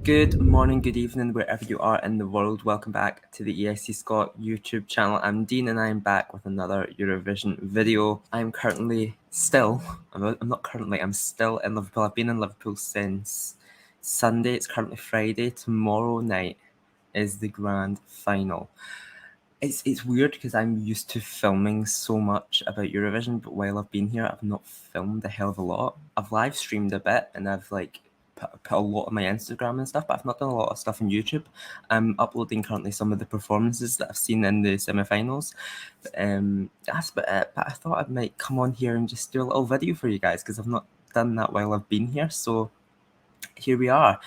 Good morning, good evening, wherever you are in the world. Welcome back to the ESC Scot YouTube channel. I'm Dean and I'm back with another Eurovision video. I'm still in Liverpool. I've been in Liverpool since Sunday. It's currently Friday. Tomorrow night is the grand final. It's weird because I'm used to filming so much about Eurovision, but while I've been here, I've not filmed a hell of a lot. I've live streamed a bit and I've put a lot on my Instagram and stuff, but I've not done a lot of stuff on YouTube. I'm uploading currently some of the performances that I've seen in the semi-finals. That's about it, but I thought I might come on here and just do a little video for you guys because I've not done that while I've been here, so here we are.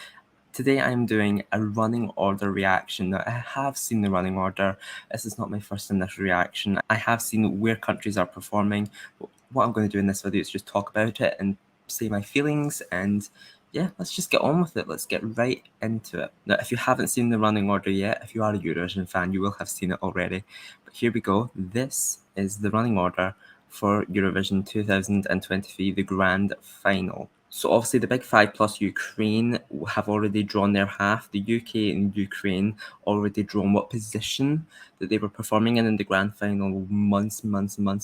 Today I'm doing a running order reaction. Now, I have seen the running order. This is not my first initial reaction. I have seen where countries are performing. What I'm going to do in this video is just talk about it and say my feelings, and yeah, let's just get on with it. Let's get right into it. Now, if you haven't seen the running order yet, if you are a Eurovision fan, you will have seen it already. But here we go. This is the running order for Eurovision 2023, the grand final. So obviously the big five plus Ukraine have already drawn their half. The UK and Ukraine already drawn what position that they were performing in the grand final months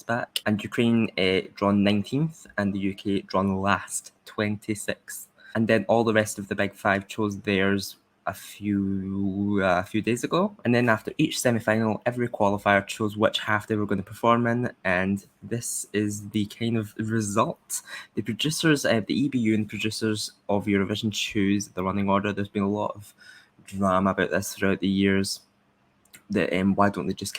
back. And Ukraine drawn 19th and the UK drawn last, 26th. And then all the rest of the big five chose theirs a few days ago. And then after each semi-final, every qualifier chose which half they were going to perform in, and this is the kind of result. The producers, the EBU and producers of Eurovision choose the running order. There's been a lot of drama about this throughout the years, that why don't they just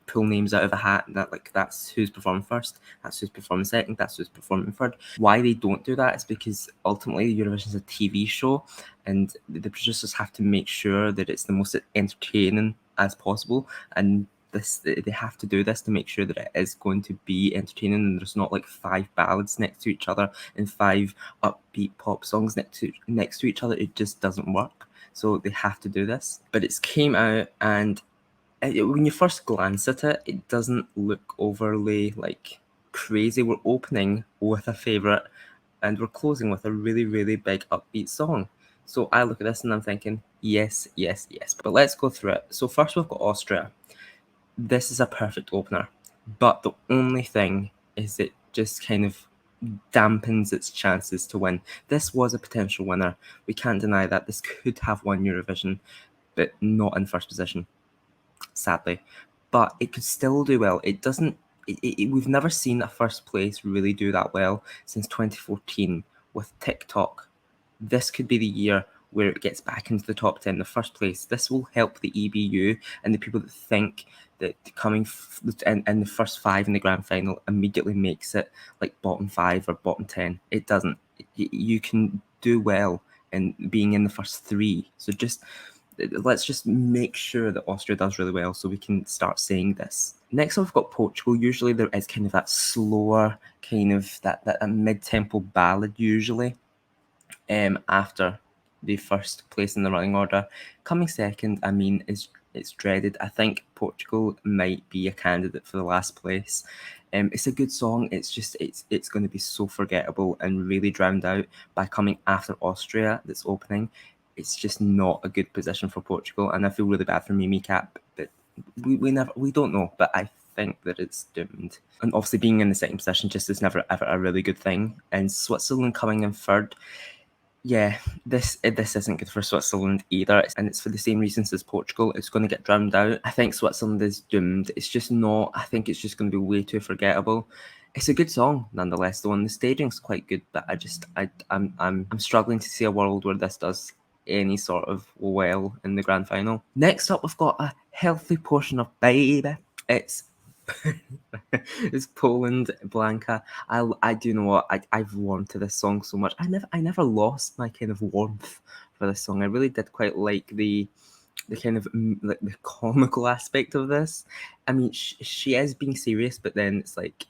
pull names out of a hat, and that's who's performing first, that's who's performing second, that's who's performing third. Why they don't do that is because ultimately Eurovision is a TV show, and the producers have to make sure that it's the most entertaining as possible, and they have to do this to make sure that it is going to be entertaining, and there's not like 5 ballads next to each other and 5 upbeat pop songs next to each other. It just doesn't work. So they have to do this. But it's came out, and when you first glance at it, it doesn't look overly crazy. We're opening with a favourite and we're closing with a really, really big upbeat song. So I look at this and I'm thinking, yes, yes, yes. But let's go through it. So first we've got Austria. This is a perfect opener. But the only thing is it just kind of dampens its chances to win. This was a potential winner. We can't deny that. This could have won Eurovision, but not in first position, sadly. But it could still do well. It doesn't. We've never seen a first place really do that well since 2014 with TikTok. This could be the year where it gets back into the top 10, the first place. This will help the EBU and the people that think that coming in the first 5 in the grand final immediately makes it like bottom 5 or bottom 10. It doesn't. You can do well in being in the first 3. So let's just make sure that Austria does really well so we can start saying this. Next up, we've got Portugal. Usually there is kind of that slower, kind of that mid-tempo ballad usually after the first place in the running order. Coming second, I mean, it's dreaded. I think Portugal might be a candidate for the last place. It's a good song. It's just it's going to be so forgettable and really drowned out by coming after Austria that's opening. It's just not a good position for Portugal, and I feel really bad for Mimi Cap, but we don't know, but I think that it's doomed. And obviously being in the second position just is never ever a really good thing. And Switzerland coming in third, yeah, this isn't good for Switzerland either, and it's for the same reasons as Portugal. It's going to get drowned out. I think Switzerland is doomed. It's just not. I think it's just going to be way too forgettable. It's a good song nonetheless, though, and the staging's quite good. But I'm struggling to see a world where this does any sort of well in the grand final. Next up, we've got a healthy portion of baby. It's it's Poland, Blanka. I do know what I've warmed to this song so much. I never lost my kind of warmth for this song. I really did quite like the kind of like the comical aspect of this. I mean, she is being serious, but then it's like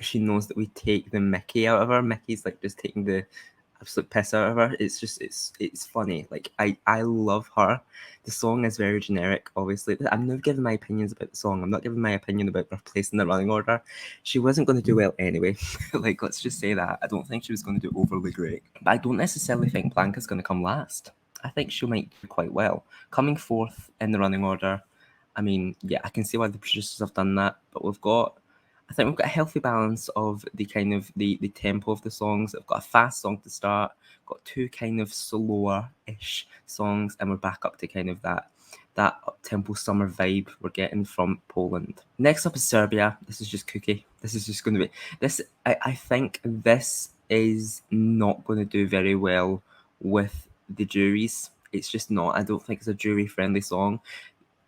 she knows that we take the Mickey out of her. Mickey's like just taking the absolute piss out of her. It's just it's funny. Like I love her. The song is very generic, obviously. I'm not giving my opinions about the song. I'm not giving my opinion about her place in the running order. She wasn't going to do well anyway. Like, let's just say that. I don't think she was going to do overly great. But I don't necessarily think Blanca's going to come last. I think she might do quite well. Coming fourth in the running order, I mean, yeah, I can see why the producers have done that, but I think we've got a healthy balance of the kind of the tempo of the songs. We've got a fast song to start, got two kind of slower-ish songs, and we're back up to kind of that up-tempo summer vibe we're getting from Poland. Next up is Serbia. This is just cookie. This is just going to be this. I think this is not going to do very well with the juries. It's just not. I don't think it's a jury-friendly song.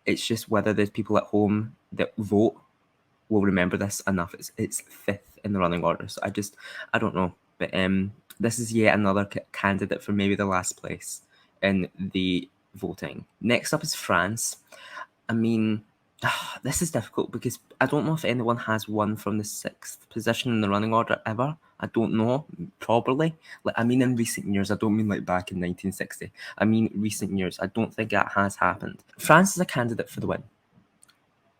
It's just whether there's people at home that vote will remember this enough. It's fifth in the running order, so I don't know. But this is yet another candidate for maybe the last place in the voting. Next up is France. I mean, this is difficult because I don't know if anyone has won from the sixth position in the running order ever. I don't know. Probably. Like, I mean, in recent years. I don't mean like back in 1960. I mean recent years. I don't think that has happened. France is a candidate for the win.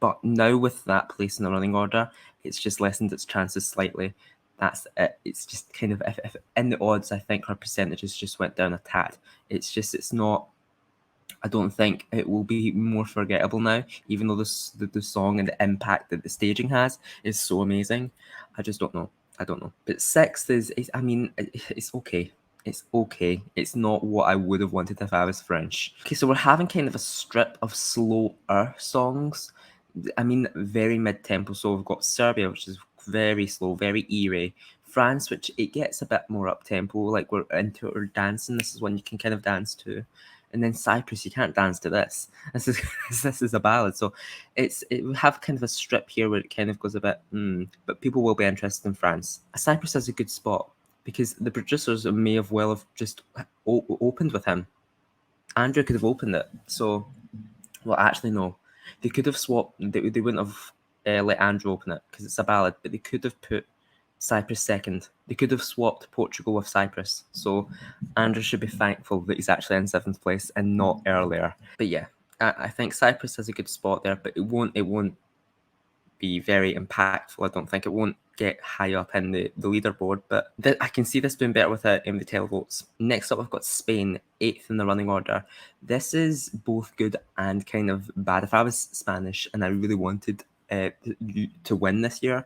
But now with that place in the running order, it's just lessened its chances slightly. That's it. It's just kind of, if in the odds, I think her percentages just went down a tad. It's not, I don't think it will be more forgettable now, even though the song and the impact that the staging has is so amazing. I just don't know. I don't know. But sixth is I mean, it's okay. It's okay. It's not what I would have wanted if I was French. Okay, so we're having kind of a strip of slower songs. I mean, very mid-tempo. So we've got Serbia, which is very slow, very eerie. France, which it gets a bit more up-tempo, like we're into it or dancing. This is one you can kind of dance to. And then Cyprus, you can't dance to this. This is a ballad. So we have kind of a strip here where it kind of goes a bit, but people will be interested in France. Cyprus has a good spot because the producers may have just opened with him. Andrew could have opened it. So, well, actually, no. They could have swapped. They wouldn't have let Andrew open it because it's a ballad, but they could have put Cyprus second. They could have swapped Portugal with Cyprus. So Andrew should be thankful that he's actually in seventh place and not earlier. But yeah, I think Cyprus has a good spot there, but it won't be very impactful. I don't think it won't get high up in the leaderboard, but I can see this doing better with it in the televotes. Next up, I've got Spain, eighth in the running order. This is both good and kind of bad. If I was Spanish and I really wanted to win this year,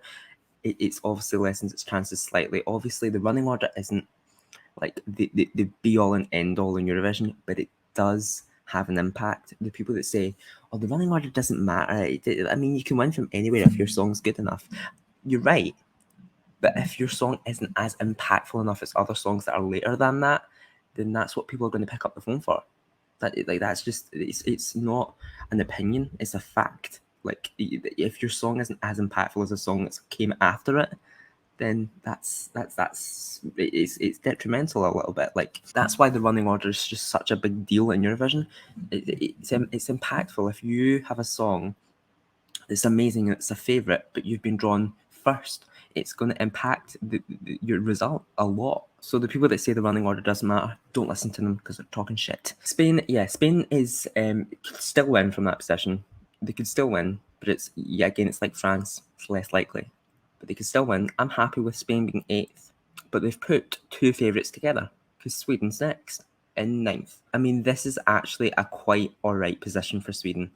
it's obviously lessens its chances slightly. Obviously, the running order isn't like the be all and end all in Eurovision, but it does have an impact. The people that say, "Oh, the running order doesn't matter," I mean, you can win from anywhere if your song's good enough. You're right, but if your song isn't as impactful enough as other songs that are later than that, then that's what people are going to pick up the phone for. That's just it's not an opinion; it's a fact. Like, if your song isn't as impactful as a song that came after it, then it's detrimental a little bit. Like, that's why the running order is just such a big deal in Eurovision. It's impactful. If you have a song that's amazing and it's a favourite, but you've been drawn first, it's going to impact your result a lot. So the people that say the running order doesn't matter, don't listen to them because they're talking shit. Spain is could still win from that position. They could still win, but it's like France. It's less likely, but they could still win. I'm happy with Spain being eighth, but they've put two favourites together because Sweden's next in ninth. I mean, this is actually a quite alright position for Sweden.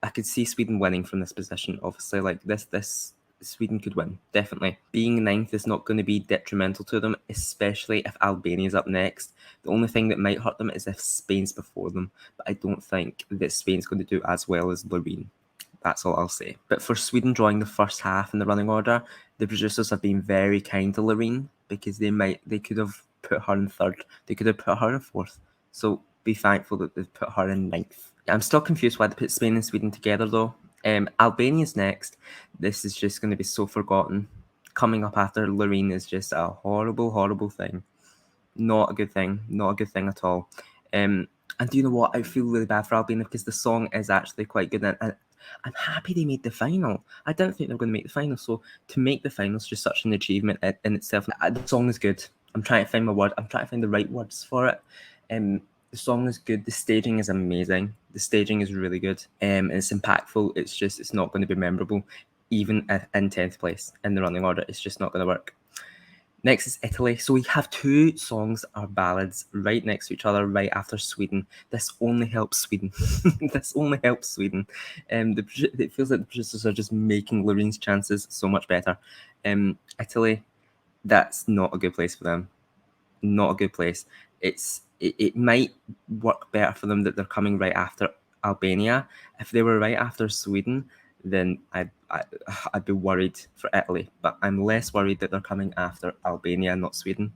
I could see Sweden winning from this position. Obviously, like this Sweden could win, definitely. Being ninth is not going to be detrimental to them, especially if Albania's up next. The only thing that might hurt them is if Spain's before them, but I don't think that Spain's going to do as well as Loreen. That's all I'll say. But for Sweden drawing the first half in the running order, the producers have been very kind to Loreen because they could have put her in third. They could have put her in fourth. So be thankful that they've put her in ninth. I'm still confused why they put Spain and Sweden together though. Albania's next. This is just going to be so forgotten. Coming up after Loreen is just a horrible, horrible thing. Not a good thing. Not a good thing at all. And do you know what? I feel really bad for Albania because the song is actually quite good. And I'm happy they made the final. I didn't think they were going to make the final. So to make the final is just such an achievement in itself. The song is good. I'm trying to find my word. I'm trying to find the right words for it. The song is good. The staging is amazing. The staging is really good. And it's impactful. It's not going to be memorable. Even in 10th place in the running order, it's just not going to work. Next is Italy. So we have two songs that are ballads right next to each other, right after Sweden. This only helps Sweden. This only helps Sweden. It feels like the producers are just making Loreen's chances so much better. Italy, that's not a good place for them. Not a good place. It might work better for them that they're coming right after Albania. If they were right after Sweden, then I'd be worried for Italy. But I'm less worried that they're coming after Albania, not Sweden.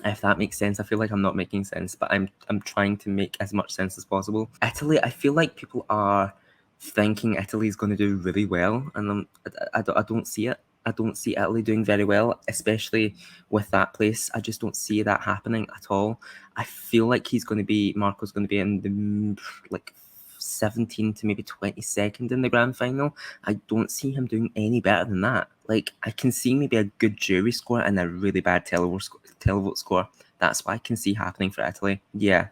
If that makes sense. I feel like I'm not making sense, but I'm trying to make as much sense as possible. Italy, I feel like people are thinking Italy is going to do really well, and I don't see it. I don't see Italy doing very well, especially with that place. I just don't see that happening at all. I feel like Marco's going to be in the like 17 to maybe 22nd in the grand final. I don't see him doing any better than that. Like, I can see maybe a good jury score and a really bad televote score. That's what I can see happening for Italy. Yeah,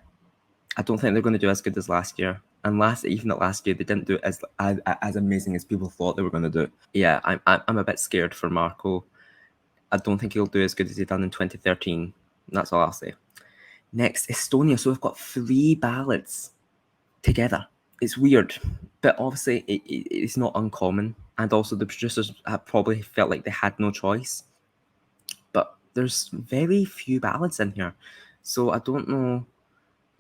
I don't think they're going to do as good as last year. And even at last year, they didn't do it as amazing as people thought they were going to do. Yeah, I'm a bit scared for Marco. I don't think he'll do as good as he done in 2013. That's all I'll say. Next, Estonia. So we've got 3 ballads together. It's weird, but obviously it's not uncommon. And also the producers have probably felt like they had no choice. But there's very few ballads in here. So I don't know.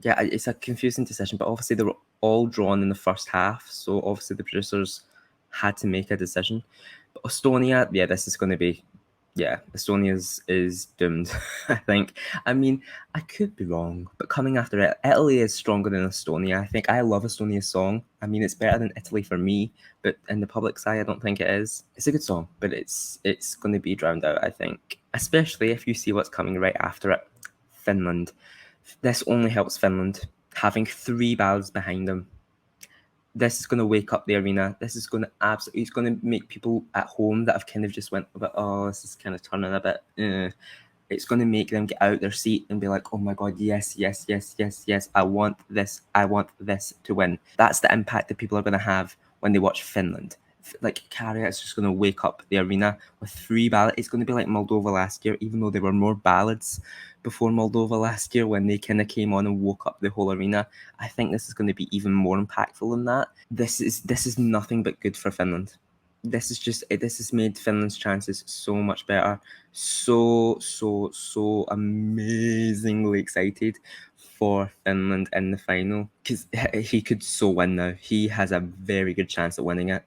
Yeah, it's a confusing decision, but obviously they were all drawn in the first half. So obviously the producers had to make a decision. But Estonia, yeah, this is going to be Estonia is doomed, I think. I mean, I could be wrong, but coming after it, Italy is stronger than Estonia. I think I love Estonia's song. I mean, it's better than Italy for me, but in the public's eye, I don't think it is. It's a good song, but it's going to be drowned out, I think. Especially if you see what's coming right after it, Finland. This only helps Finland, having 3 ballads behind them. This is going to wake up the arena. This is going to it's going to make people at home that have kind of just went a bit, oh, this is kind of turning a bit, it's going to make them get out their seat and be like, oh my God, yes, I want this to win. That's the impact that people are going to have when they watch Finland. Like, karaoke is just going to wake up the arena with 3 ballads. It's going to be like Moldova last year, even though there were more ballads before Moldova last year when they kind of came on and woke up the whole arena. I think this is going to be even more impactful than that. This is nothing but good for Finland. This has made Finland's chances so much better. So amazingly excited for Finland in the final, because he could so win now. He has a very good chance at winning it.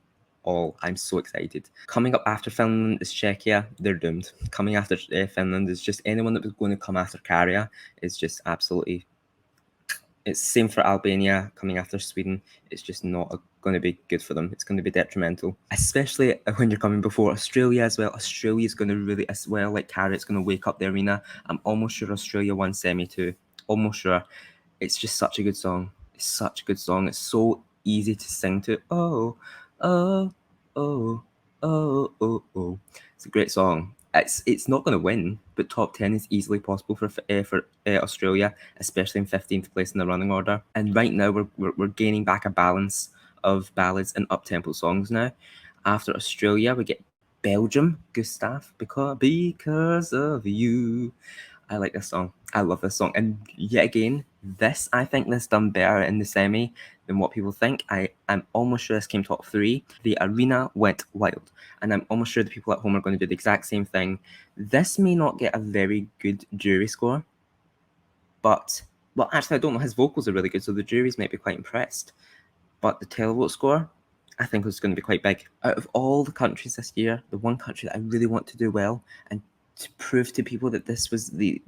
I'm so excited. Coming up after Finland is Czechia. They're doomed. Coming after Finland is just anyone that was going to come after Karaja is just absolutely. It's same for Albania coming after Sweden. It's just not going to be good for them. It's going to be detrimental, especially when you're coming before Australia as well. Australia is going to really, as well, like Karaja, it's going to wake up the arena. I'm almost sure Australia won semi too. Almost sure. It's just such a good song. It's such a good song. It's so easy to sing to. Oh, oh, oh, oh, oh, oh. It's a great song. It's not going to win, but top 10 is easily possible for Australia, especially in 15th place in the running order. And right now we're gaining back a balance of ballads and up-tempo songs now. After Australia, we get Belgium, Gustav, because of you. I like this song. I love this song. And yet again, I think this done better in the semi than what people think. I'm almost sure this came top 3. The arena went wild. And I'm almost sure the people at home are going to do the exact same thing. This may not get a very good jury score. But, well, actually, I don't know. His vocals are really good, so the juries might be quite impressed. But the televote score, I think, is going to be quite big. Out of all the countries this year, the one country that I really want to do well and to prove to people that this was the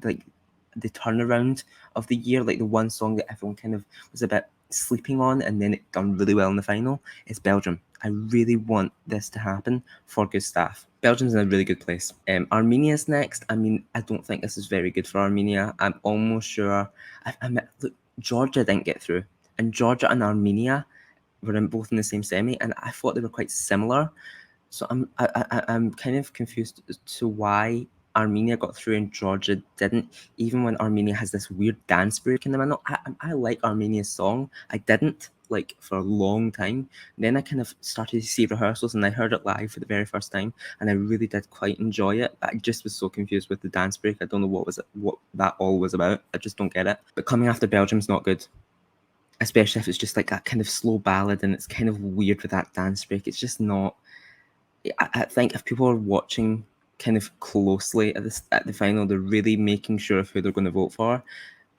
turnaround of the year, like the one song that everyone kind of was a bit sleeping on and then it done really well in the final, is Belgium. I really want this to happen for Gustav. Belgium's in a really good place. Armenia's next. I mean, I don't think this is very good for Armenia. I'm almost sure. Look, Georgia didn't get through, and Georgia and Armenia were both in the same semi, and I thought they were quite similar. So I'm kind of confused as to why Armenia got through and Georgia didn't, even when Armenia has this weird dance break in the middle. I like Armenia's song. I didn't like for a long time. And then I kind of started to see rehearsals and I heard it live for the very first time, and I really did quite enjoy it. But I just was so confused with the dance break. I don't know what that all was about. I just don't get it. But coming after Belgium's not good, especially if it's just like that kind of slow ballad and it's kind of weird with that dance break. It's just not. I think if people are watching kind of closely at the final, they're really making sure of who they're going to vote for.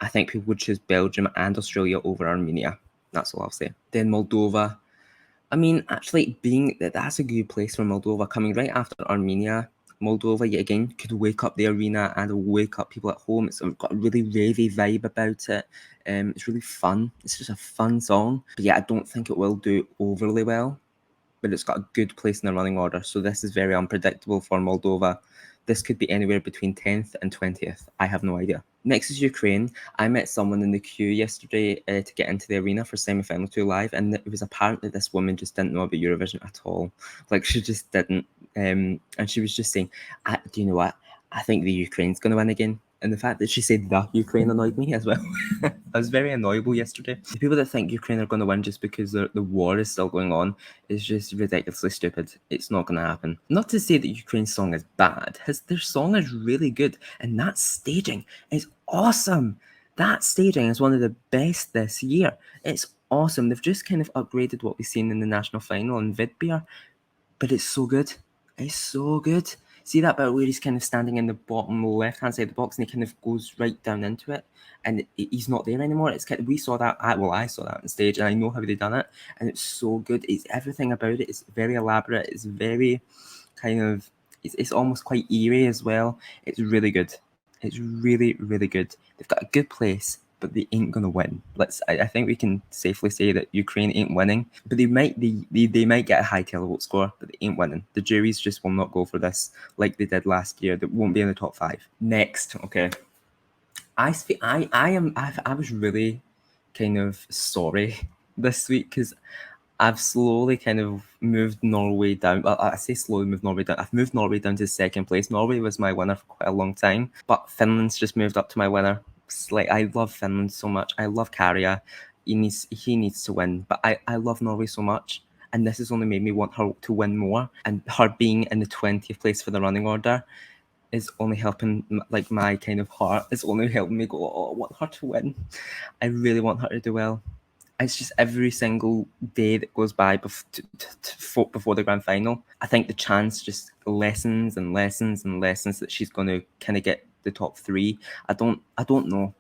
I think people would choose Belgium and Australia over Armenia. That's all I'll say. Then Moldova. I mean, actually, that's a good place for Moldova. Coming right after Armenia, Moldova yet again could wake up the arena and wake up people at home. It's got a really ravey vibe about it. It's really fun. It's just a fun song. But yeah, I don't think it will do overly well, but it's got a good place in the running order. So this is very unpredictable for Moldova. This could be anywhere between 10th and 20th. I have no idea. Next is Ukraine. I met someone in the queue yesterday to get into the arena for semi-final 2 live, and it was apparently this woman just didn't know about Eurovision at all. Like, she just didn't. And she was just saying, do you know what? I think the Ukraine's going to win again. And the fact that she said the Ukraine annoyed me as well. I was very annoyable yesterday. The people that think Ukraine are going to win just because the war is still going on is just ridiculously stupid. It's not going to happen. Not to say that Ukraine's song is bad. Their song is really good. And that staging is awesome. That staging is one of the best this year. It's awesome. They've just kind of upgraded what we've seen in the national final in Vidbeer. But it's so good. It's so good. See that bit where he's kind of standing in the bottom left-hand side of the box and he kind of goes right down into it and he's not there anymore. It's kind of, I saw that on stage and I know how they done it, and it's so good. It's everything about it. It's very elaborate. It's very kind of, it's almost quite eerie as well. It's really good. It's really, really good. They've got a good place, but they ain't gonna win. I think we can safely say that Ukraine ain't winning, but they might get a high televote score, but they ain't winning. The juries just will not go for this like they did last year. That won't be in the top 5. Next, okay. I was really kind of sorry this week because I've slowly kind of moved Norway down. Well, I say slowly moved Norway down. I've moved Norway down to 2nd place. Norway was my winner for quite a long time, but Finland's just moved up to my winner. Like, I love Finland so much. I love Karaja. He needs to win, but I love Norway so much, and this has only made me want her to win more. And her being in the 20th place for the running order is only helping, like, my kind of heart. It's only helping me go, oh, I want her to win. I really want her to do well. It's just every single day that goes by before the grand final, I think the chance just lessens and lessens and lessens that she's going to kind of get the top 3. I don't know,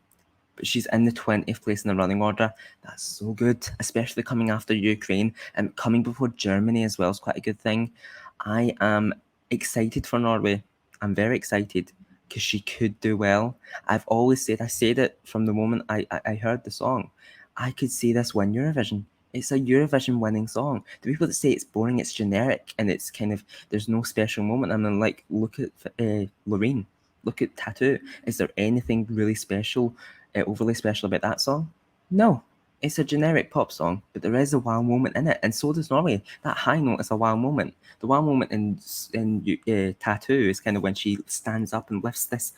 but she's in the 20th place in the running order. That's so good, especially coming after Ukraine and coming before Germany as well is quite a good thing. I am excited for Norway. I'm very excited because she could do well. I've always said, I said it from the moment I heard the song. I could see this win Eurovision. It's a Eurovision winning song. The people that say it's boring, it's generic, and it's kind of, there's no special moment. I mean, like, look at Loreen. Look at Tattoo. Is there anything really special, overly special about that song? No. It's a generic pop song, but there is a wow moment in it, and so does Norway. That high note is a wow moment. The wow moment in Tattoo is kind of when she stands up and lifts this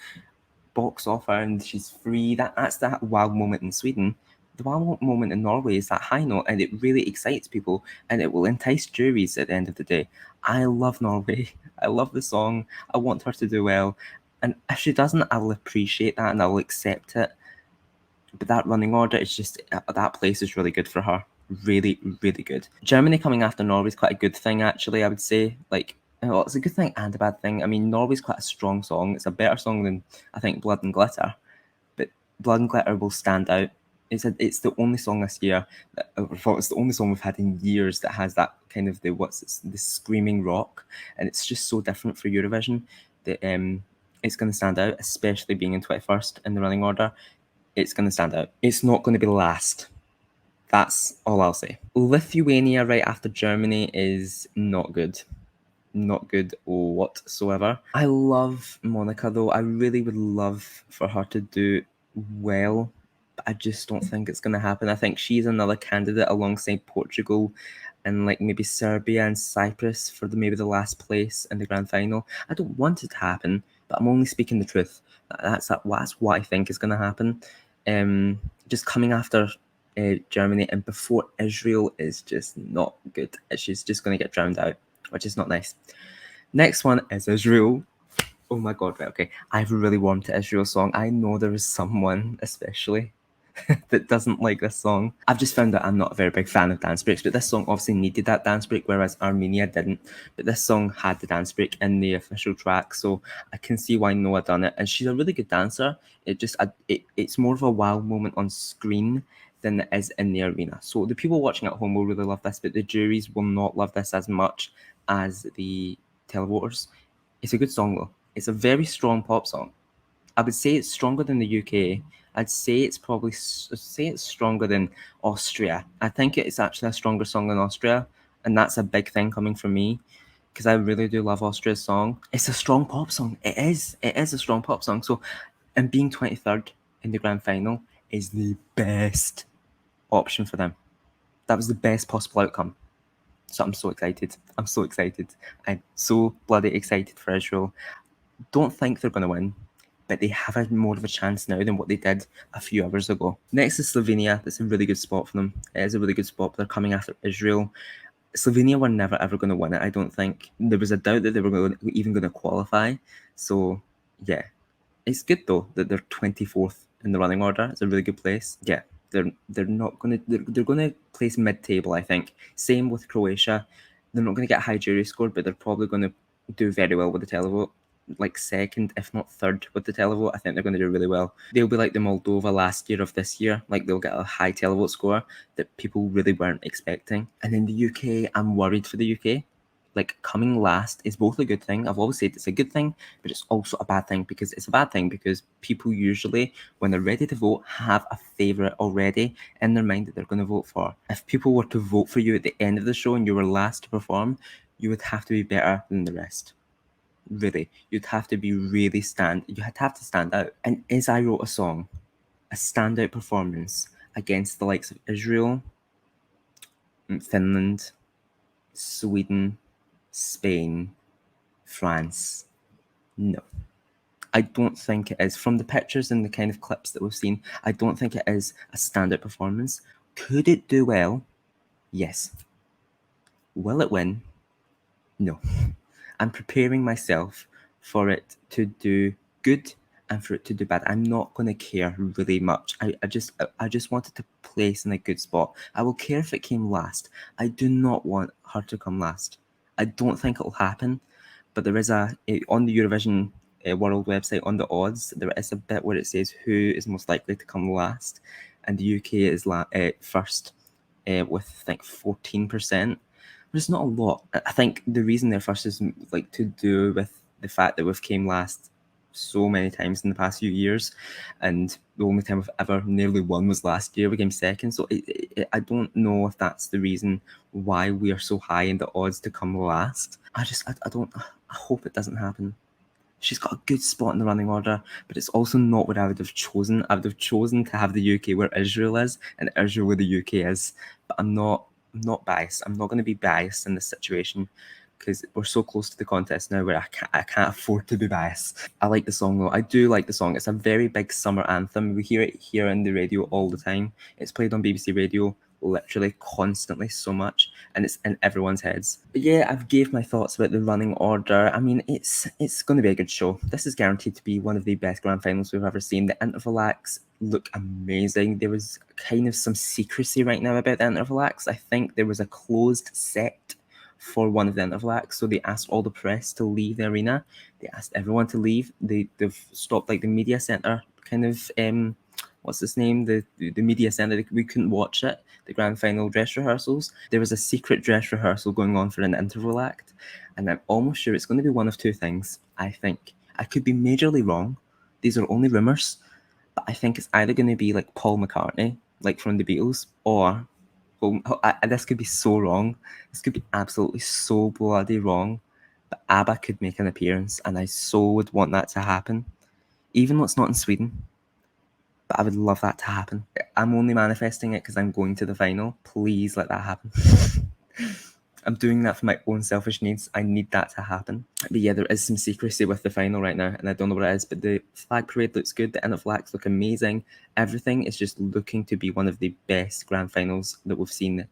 box off her and she's free. That's that wow moment in Sweden. The wow moment in Norway is that high note, and it really excites people, and it will entice juries at the end of the day. I love Norway. I love the song. I want her to do well, and if she doesn't, I'll appreciate that and I'll accept it. But that running order is just, that place is really good for her. Really, really good. Germany coming after Norway is quite a good thing, actually, I would say. Like, well, it's a good thing and a bad thing. I mean, Norway's quite a strong song. It's a better song than, I think, Blood and Glitter. But Blood and Glitter will stand out. It's the only song this year, it's the only song we've had in years that has that kind of the screaming rock, and it's just so different for Eurovision that it's going to stand out, especially being in 21st in the running order. It's going to stand out. It's not going to be last. That's all I'll say. Lithuania right after Germany is not good. Not good whatsoever. I love Monica though. I really would love for her to do well, but I just don't think it's going to happen. I think she's another candidate alongside Portugal and like maybe Serbia and Cyprus for maybe the last place in the grand final. I don't want it to happen, but I'm only speaking the truth. That's what I think is going to happen. Just coming after Germany, and before Israel is just not good. She's just going to get drowned out, which is not nice. Next one is Israel. Oh my god, right, okay. I've really warmed to Israel song. I know there is someone, especially, that doesn't like this song. I've just found out I'm not a very big fan of dance breaks, but this song obviously needed that dance break, whereas Armenia didn't. But this song had the dance break in the official track, so I can see why Noah done it. And she's a really good dancer. It's more of a wow moment on screen than it is in the arena. So the people watching at home will really love this, but the juries will not love this as much as the televoters. It's a good song though. It's a very strong pop song. I would say it's stronger than the UK. I'd say it's stronger than Austria. I think it's actually a stronger song than Austria, and that's a big thing coming from me because I really do love Austria's song. It's a strong pop song. It is. It is a strong pop song. So, and being 23rd in the grand final is the best option for them. That was the best possible outcome. So I'm so excited. I'm so excited. I'm so bloody excited for Israel. Don't think they're going to win, but they have a more of a chance now than what they did a few hours ago. Next is Slovenia. That's a really good spot for them. It is a really good spot. They're coming after Israel. Slovenia were never ever going to win it, I don't think. There was a doubt that they were even going to qualify. So, yeah. It's good, though, that they're 24th in the running order. It's a really good place. Yeah, they're not going to... They're going to place mid-table, I think. Same with Croatia. They're not going to get a high jury score, but they're probably going to do very well with the televote. Like second, if not third with the televote. I think they're going to do really well. They'll be like the Moldova last year of this year. Like they'll get a high televote score that people really weren't expecting. And in the UK, I'm worried for the UK. Like coming last is both a good thing. I've always said it's a good thing, but it's also a bad thing because it's a bad thing because people usually, when they're ready to vote, have a favourite already in their mind that they're going to vote for. If people were to vote for you at the end of the show and you were last to perform, you would have to be better than the rest. Really, you'd have to be really you'd have to stand out. And as I wrote a song, a standout performance against the likes of Israel, Finland, Sweden, Spain, France. No. I don't think it is. From the pictures and the kind of clips that we've seen, I don't think it is a standout performance. Could it do well? Yes. Will it win? No. I'm preparing myself for it to do good and for it to do bad. I'm not going to care really much. I just wanted to place in a good spot. I will care if it came last. I do not want her to come last. I don't think it'll happen, but there is on the Eurovision World website, on the odds, there is a bit where it says who is most likely to come last, and the UK is first with I think 14%. There's not a lot. I think the reason they're first is like to do with the fact that we've came last so many times in the past few years, and the only time we've ever nearly won was last year. We came second, so I don't know if that's the reason why we are so high in the odds to come last. I hope it doesn't happen. She's got a good spot in the running order, but it's also not what I would have chosen. I would have chosen to have the UK where Israel is and Israel where the UK is, but I'm not biased. I'm not going to be biased in this situation because we're so close to the contest now where I can't afford to be biased. I like the song though. I do like the song. It's a very big summer anthem. We hear it here on the radio all the time. It's played on BBC Radio literally constantly so much, and it's in everyone's heads. But yeah, I've gave my thoughts about the running order. I mean, it's going to be a good show. This is guaranteed to be one of the best grand finals we've ever seen. The interval acts look amazing. There was kind of some secrecy right now about the interval acts. I think there was a closed set for one of the interval acts, so they asked all the press to leave the arena. They asked everyone to leave. They've stopped like the media center kind of what's its name? The media centre. We couldn't watch it. The grand final dress rehearsals. There was a secret dress rehearsal going on for an interval act, and I'm almost sure it's going to be one of two things. I think I could be majorly wrong. These are only rumours, but I think it's either going to be like Paul McCartney, like from the Beatles, or this could be so wrong. This could be absolutely so bloody wrong. But ABBA could make an appearance, and I so would want that to happen, even though it's not in Sweden. But I would love that to happen. I'm only manifesting it because I'm going to the final. Please let that happen. I'm doing that for my own selfish needs. I need that to happen. But yeah, there is some secrecy with the final right now, and I don't know what it is, but the flag parade looks good, the inner flags look amazing. Everything is just looking to be one of the best grand finals that we've seen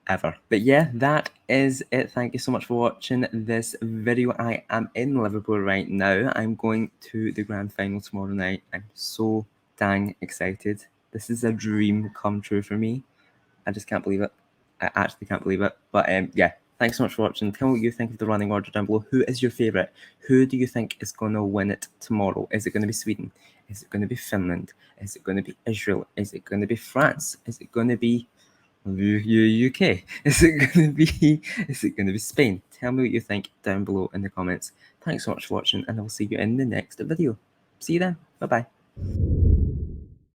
ever. But yeah, that is it. Thank you so much for watching this video. I am in Liverpool right now. I'm going to the grand final tomorrow night. I'm so dang excited. This is a dream come true for me. I just can't believe it. I actually can't believe it. But yeah, thanks so much for watching. Tell me what you think of the running order down below. Who is your favourite? Who do you think is going to win it tomorrow? Is it going to be Sweden? Is it going to be Finland? Is it going to be Israel? Is it going to be France? Is it going to be UK? Is it going to be Spain? Tell me what you think down below in the comments. Thanks so much for watching, and I will see you in the next video. See you then. Bye bye.